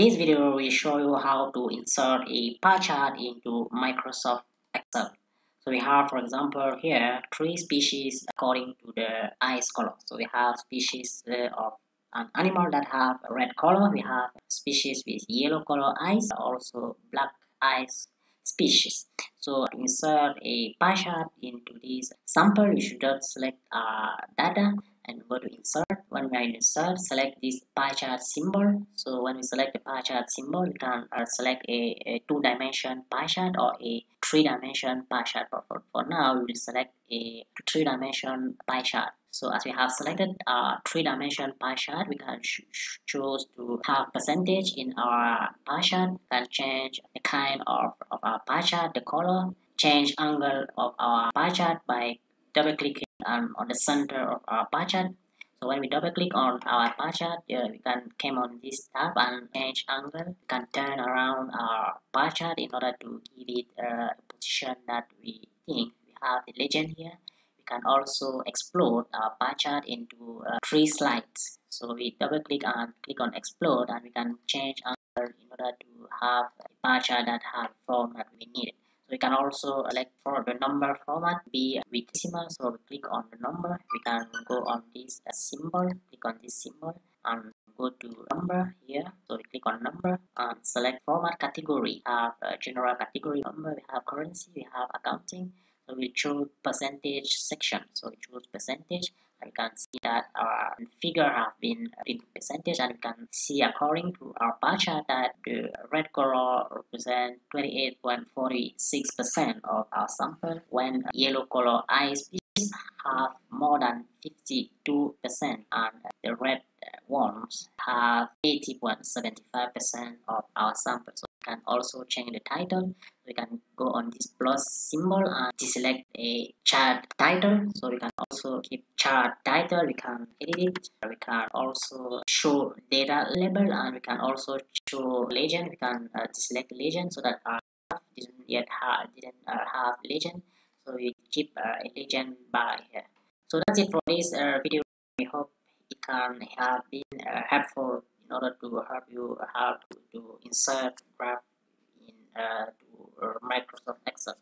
this video, we show you how to insert a pie chart into Microsoft Excel. So we have, for example, here 3 species according to the eyes color. So we have species of an animal that have a red color. We have species with yellow color eyes, also black eyes species. So to insert a pie chart into this sample, you should just select data and go to insert. When we are in insert, select this pie chart symbol. So when we select the pie chart symbol, we can select a 2-dimension pie chart or a 3-dimension pie chart. For now, we will select a 3-dimension pie chart. So as we have selected a 3-dimension pie chart, we can choose to have percentage in our pie chart. We can change the kind of our pie chart, the color, change angle of our pie chart by double clicking on the center of our pie chart. So when we double click on our pie chart, we can come on this tab and change angle. We can turn around our pie chart in order to give it a position that we think. We have the legend here. We can also explode our pie chart into 3 slides. So we double click and click on explode, and we can change angle in order to have a pie chart that have form that we need. We can also select for the number format be with decimal. So we click on the number. We can go on this symbol, click on this symbol and go to number here. So we click on number and select format category. We have a general category number, we have currency, we have accounting. So we choose percentage section. So we choose percentage. And we can see that our figure have been in percentage, and we can see according to our pie chart that the red color represents 28.46% of our sample, when yellow color eye species have more than 52%, and the red ones have 80.75% of our sample. So we can also change the title. We can go on this plus symbol and deselect a chart title. So we can also keep chart title. We can edit it. We can also show data label, and we can also show legend. We can deselect legend so that our graph didn't have legend. So we keep a legend bar here. So that's it for this video. We hope it can have been helpful in order to help you how to insert graph in Microsoft Excel.